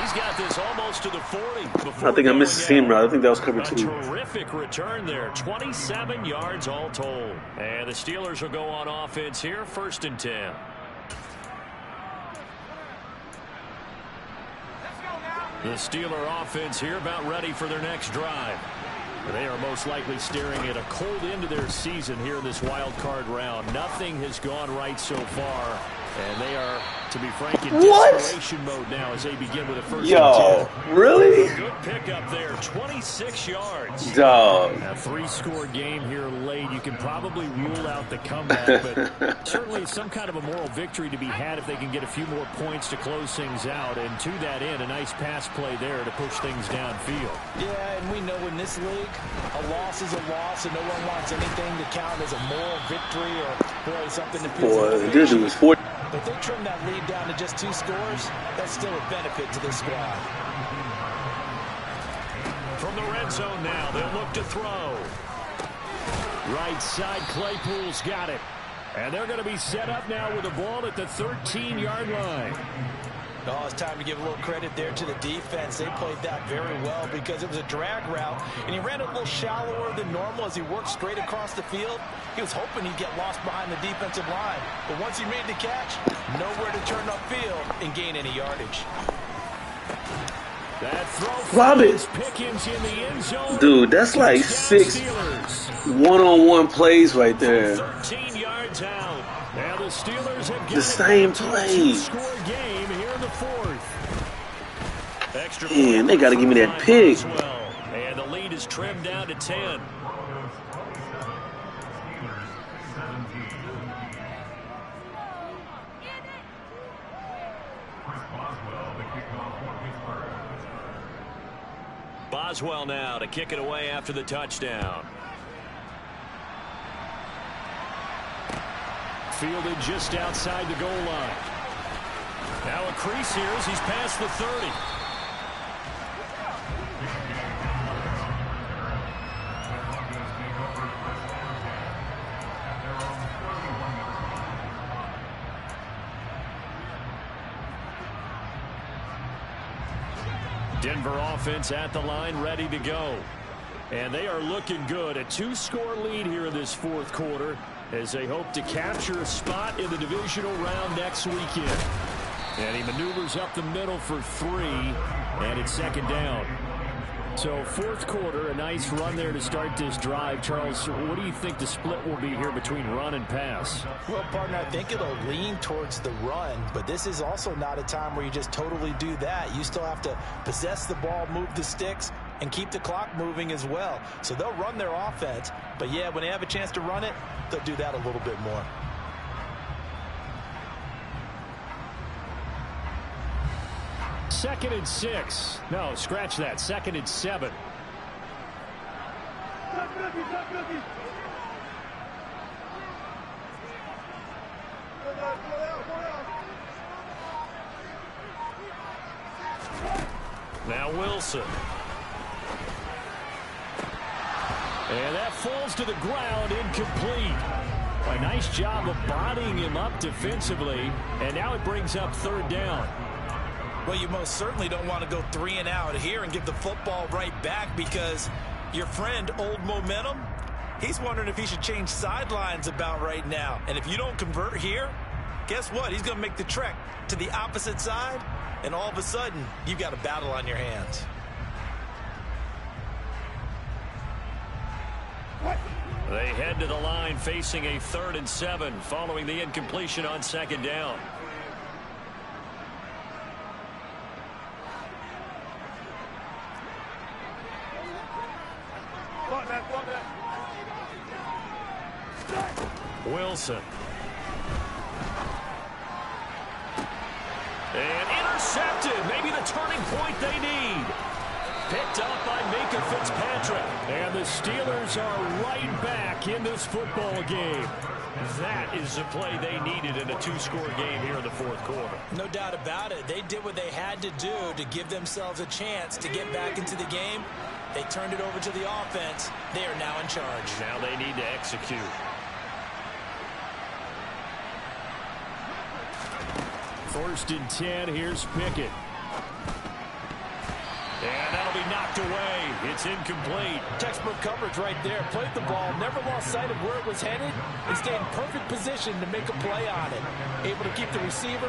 He's got this almost to the 40. I think I missed the seam route. I think that was cover 2. Terrific return there. 27 yards all told. And the Steelers will go on offense here. 1st and 10. The Steeler offense here about ready for their next drive. They are most likely staring at a cold end to their season here in this wild card round. Nothing has gone right so far, and they are, to be frank, in desperation mode now as they begin with a first and 10. Really? Good pickup there, 26 yards. Dog. A 3-score game here late. You can probably rule out the comeback, but certainly some kind of a moral victory to be had if they can get a few more points to close things out. And to that end, a nice pass play there to push things downfield. Yeah, and we know in this league, a loss is a loss, and no one wants anything to count as a moral victory or boy, something that feels Boy, this was 40. If they trim that lead down to just 2 scores, that's still a benefit to this squad. From the red zone now, they'll look to throw. Right side, Claypool's got it. And they're going to be set up now with the ball at the 13-yard line. Oh, it's time to give a little credit there to the defense. They played that very well because it was a drag route, and he ran it a little shallower than normal as he worked straight across the field. He was hoping he'd get lost behind the defensive line, but once he made the catch, nowhere to turn upfield and gain any yardage. That throw Robin. Pickens in the end zone. Dude, that's like 6 one-on-one plays right there. 13 yards out. Now the Steelers have The same play. Score game here in the 4th. Extra Man, they got to give me that pick. Well. And the lead is trimmed down to 10. Boswell now to kick it away after the touchdown. Fielded just outside the goal line. Now a crease here as he's past the 30. Denver offense at the line, ready to go. And they are looking good. A 2-score lead here in this 4th quarter as they hope to capture a spot in the divisional round next weekend. And he maneuvers up the middle for 3, and it's 2nd down. So 4th quarter, a nice run there to start this drive. Charles, what do you think the split will be here between run and pass? Well, partner, I think it'll lean towards the run, but this is also not a time where you just totally do that. You still have to possess the ball, move the sticks, and keep the clock moving as well. So they'll run their offense, but yeah, when they have a chance to run it, they'll do that a little bit more. Second and 6. No, scratch that. 2nd and 7. Now Wilson. And that falls to the ground, incomplete. A nice job of bodying him up defensively, and now it brings up 3rd down. Well, you most certainly don't want to go 3 and out here and give the football right back because your friend, Old Momentum, he's wondering if he should change sidelines about right now. And if you don't convert here, guess what? He's going to make the trek to the opposite side, and all of a sudden, you've got a battle on your hands. They head to the line facing a 3rd and 7 following the incompletion on 2nd down. Wilson. And intercepted. Maybe the turning point they need. Picked up by Minka Fitzpatrick. And the Steelers are right back in this football game. That is the play they needed in a 2-score game here in the 4th quarter. No doubt about it. They did what they had to do to give themselves a chance to get back into the game. They turned it over to the offense. They are now in charge. Now they need to execute. First and 10. Here's Pickett. And that'll be knocked away. It's incomplete. Textbook coverage right there. Played the ball, never lost sight of where it was headed, and stayed in perfect position to make a play on it. Able to keep the receiver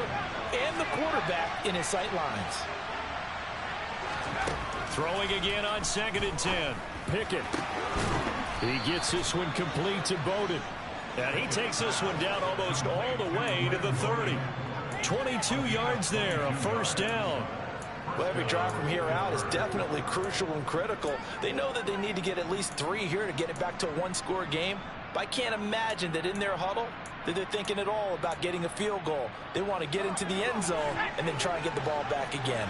and the quarterback in his sight lines. Throwing again on 2nd and 10. Pickett. He gets this one complete to Bowden. And he takes this one down almost all the way to the 30. 22 yards there, a first down. Well, every drive from here out is definitely crucial and critical. They know that they need to get at least 3 here to get it back to a one-score game. But I can't imagine that in their huddle that they're thinking at all about getting a field goal. They want to get into the end zone and then try and get the ball back again.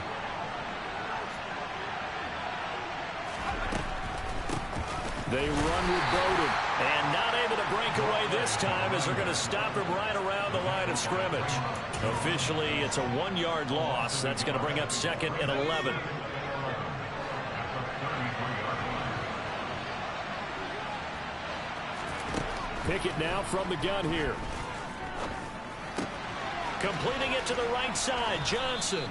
They run with Bowden, and not able to break away this time as they're going to stop him right around the line of scrimmage. Officially, it's a 1-yard loss. That's going to bring up 2nd and 11. Pickett now from the gun here. Completing it to the right side, Johnson.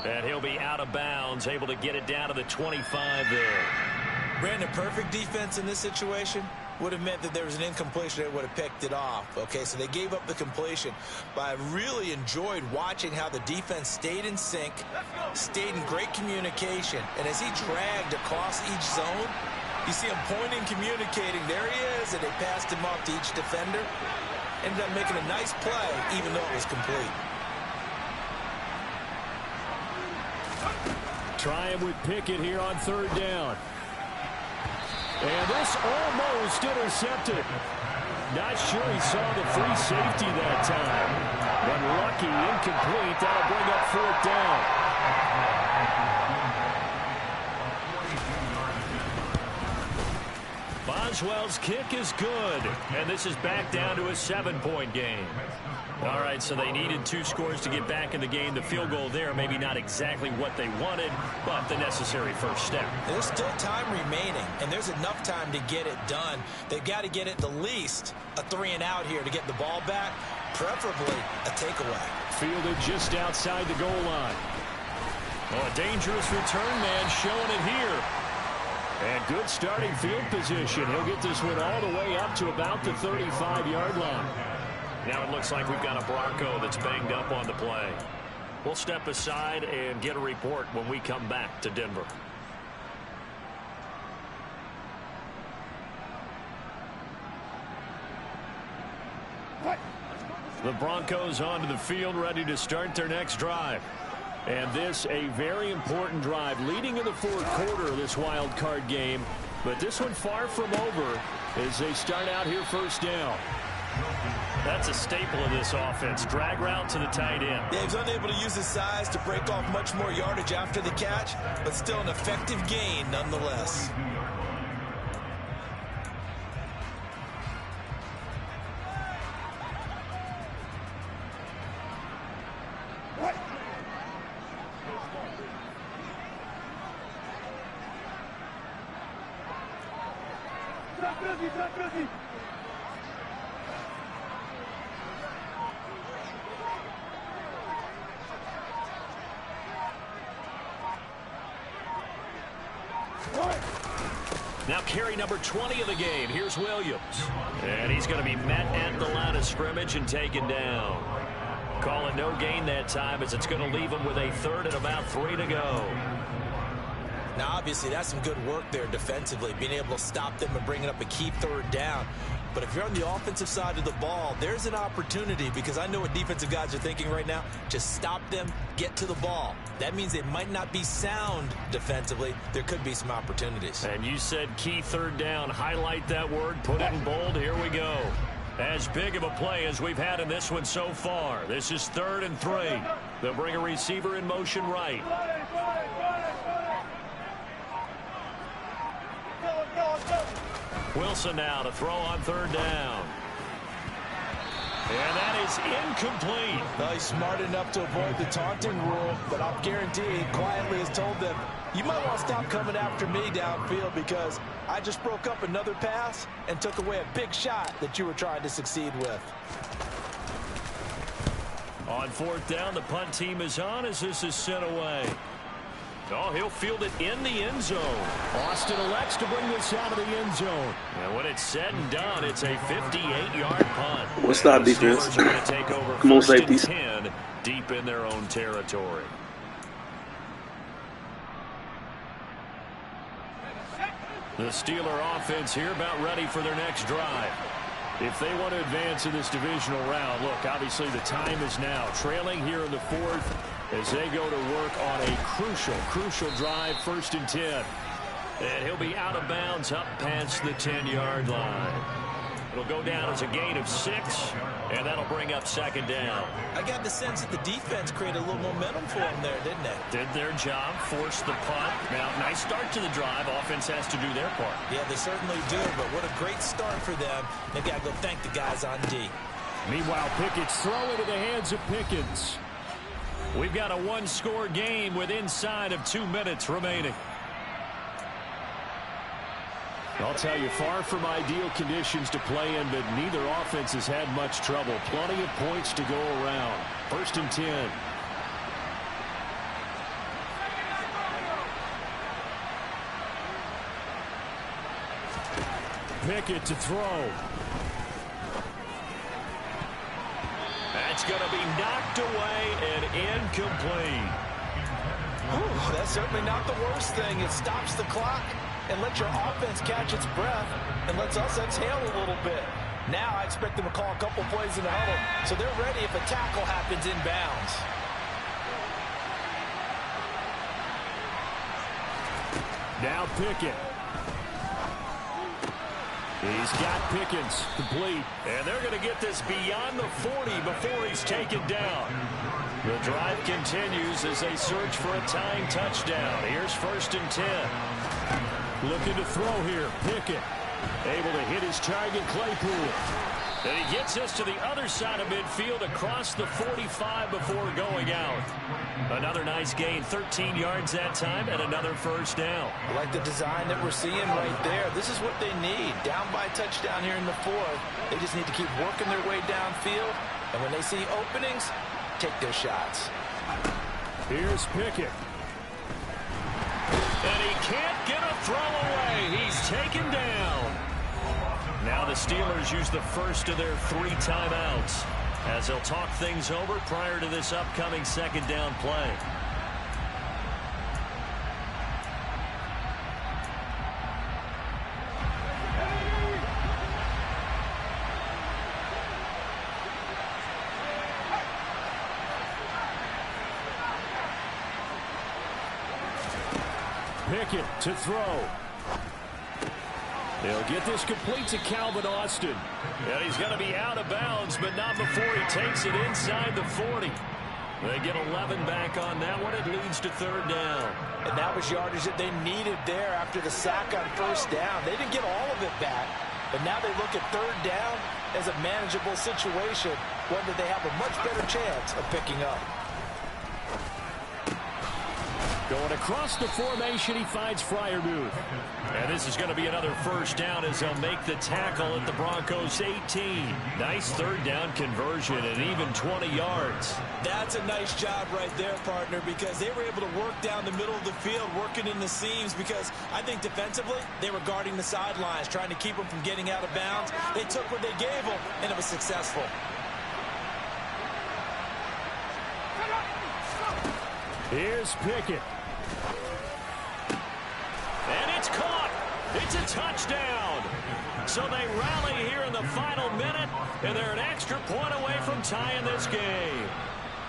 And he'll be out of bounds, able to get it down to the 25 there. Brandon, perfect defense in this situation would have meant that there was an incompletion. They would have picked it off. Okay, so they gave up the completion. But I really enjoyed watching how the defense stayed in sync, stayed in great communication. And as he dragged across each zone, you see him pointing, communicating. There he is, and they passed him off to each defender. Ended up making a nice play, even though it was complete. Try him with Pickett here on 3rd down. And this almost intercepted. Not sure he saw the free safety that time. But lucky, incomplete. That'll bring up 4th down. Boswell's kick is good. And this is back down to a 7-point game. All right, so they needed 2 scores to get back in the game. The field goal there, maybe not exactly what they wanted, but the necessary first step. There's still time remaining, and there's enough time to get it done. They've got to get at the least a 3-and-out here to get the ball back, preferably a takeaway. Fielded just outside the goal line. Oh, a dangerous return man showing it here. And good starting field position. He'll get this one all the way up to about the 35-yard line. Now it looks like we've got a Bronco that's banged up on the play. We'll step aside and get a report when we come back to Denver. The Broncos onto the field, ready to start their next drive. And this a very important drive leading in the 4th quarter of this wild card game. But this one far from over as they start out here 1st down. That's a staple of this offense. Drag route to the tight end. Yeah, he's unable to use his size to break off much more yardage after the catch, but still an effective gain nonetheless. Now carry number 20 of the game. Here's Williams. And he's going to be met at the line of scrimmage and taken down. Calling no gain that time as it's going to leave him with a 3rd and about 3 to go. Now, obviously, that's some good work there defensively, being able to stop them and bringing up a key 3rd down. But if you're on the offensive side of the ball, there's an opportunity, because I know what defensive guys are thinking right now. Just stop them, get to the ball. That means they might not be sound defensively. There could be some opportunities. And you said key 3rd down. Highlight that word, put it in bold. Here we go. As big of a play as we've had in this one so far. This is 3rd and 3. They'll bring a receiver in motion right. Wilson now to throw on 3rd down. And that is incomplete. Well, he's smart enough to avoid the taunting rule, but I'll guarantee he quietly has told them, you might want to stop coming after me downfield because I just broke up another pass and took away a big shot that you were trying to succeed with. On 4th down, the punt team is on as this is sent away. Oh, he'll field it in the end zone. Austin elects to bring this out of the end zone. And when it's said and done, it's a 58-yard punt. What's that defense? Come on, safeties. 10 deep in their own territory. The Steeler offense here about ready for their next drive. If they want to advance in this divisional round, look, obviously the time is now. Trailing here in the fourth as they go to work on a crucial drive, 1st and 10. And he'll be out of bounds up past the 10-yard line. It'll go down as a gain of 6, and that'll bring up 2nd down. I got the sense that the defense created a little momentum for them there, didn't they? Did their job, forced the punt. Now, nice start to the drive. Offense has to do their part. Yeah, they certainly do, but what a great start for them. They've got to go thank the guys on D. Meanwhile, Pickett's throw into the hands of Pickens. We've got a one-score game with inside of 2 minutes remaining. I'll tell you, far from ideal conditions to play in, but neither offense has had much trouble. Plenty of points to go around. 1st and 10. Pickett to throw. That's going to be knocked away and incomplete. Ooh, that's certainly not the worst thing. It stops the clock and lets your offense catch its breath and lets us exhale a little bit. Now I expect them to call a couple plays in the huddle, so they're ready if a tackle happens inbounds. Now Pickett. He's got Pickens complete. And they're going to get this beyond the 40 before he's taken down. The drive continues as they search for a tying touchdown. Here's 1st and 10. Looking to throw here. Pickett able to hit his target, Claypool. And he gets us to the other side of midfield across the 45 before going out. Another nice gain, 13 yards that time, and another 1st down. I like the design that we're seeing right there. This is what they need. Down by a touchdown here in the 4th. They just need to keep working their way downfield. And when they see openings, take their shots. Here's Pickett. And he can't get a throw away. He's taken down. Now the Steelers use the first of their 3 timeouts as they'll talk things over prior to this upcoming 2nd down play. Pickett to throw. They'll get this complete to Calvin Austin. And he's going to be out of bounds, but not before he takes it inside the 40. They get 11 back on that one. It leads to 3rd down. And that was yardage that they needed there after the sack on 1st down. They didn't get all of it back, but now they look at 3rd down as a manageable situation, one that they have a much better chance of picking up. Going across the formation, he finds Freiermuth. And this is going to be another 1st down as they'll make the tackle at the Broncos' 18. Nice 3rd down conversion and even 20 yards. That's a nice job right there, partner, because they were able to work down the middle of the field, working in the seams, because I think defensively they were guarding the sidelines, trying to keep them from getting out of bounds. They took what they gave them, and it was successful. Here's Pickett. And it's caught. It's a touchdown. So they rally here in the final minute, and they're an extra point away from tying this game.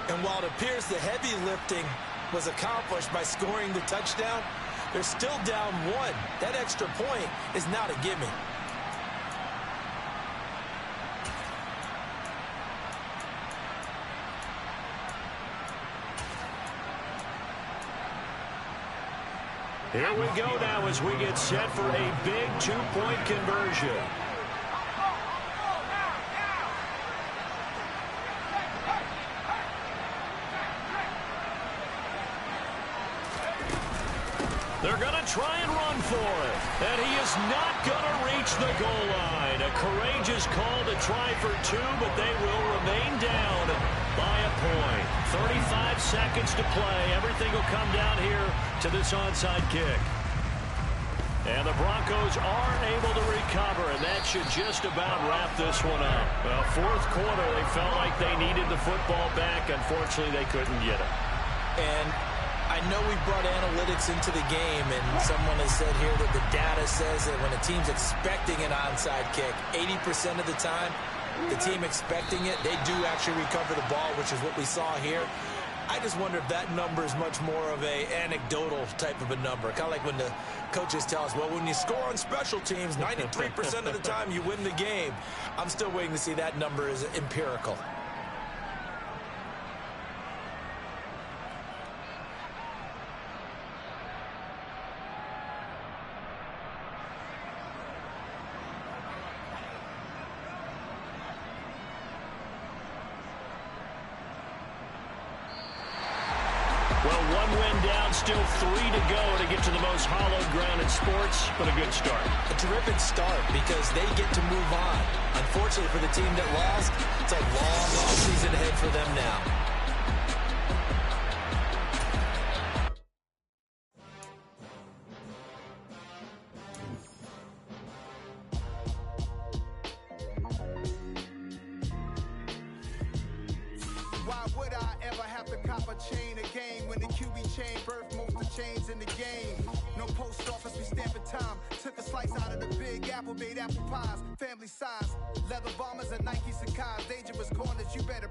And while it appears the heavy lifting was accomplished by scoring the touchdown, they're still down 1. That extra point is not a gimme. Here we go now as we get set for a big 2-point conversion. They're going to try and run for it. And he is not going to reach the goal line. A courageous call to try for 2, but they will remain down by a point. 35 seconds to play. Everything will come down here to this onside kick. And the Broncos are able to recover, and that should just about wrap this one up. Well, 4th quarter, they felt like they needed the football back. Unfortunately, they couldn't get it. And I know we brought analytics into the game, and someone has said here that the data says that when a team's expecting an onside kick, 80% of the time, the team expecting it, they do actually recover the ball, which is what we saw here. I just wonder if that number is much more of a anecdotal type of a number. Kind of like when the coaches tell us, well, when you score on special teams, 93% of the time you win the game. I'm still waiting to see that number is empirical. Well, one win down, still 3 to go to get to the most hallowed ground in sports, but a good start. A terrific start because they get to move on. Unfortunately for the team that lost, it's a long, long season ahead for them now. Why would I ever have to cop a chain again when the QB chain birthed most of chains in the game? No post office, we stamping time. Took a slice out of the big apple, made apple pies, family size. Leather bombers and Nike Sacai's, dangerous corners, you better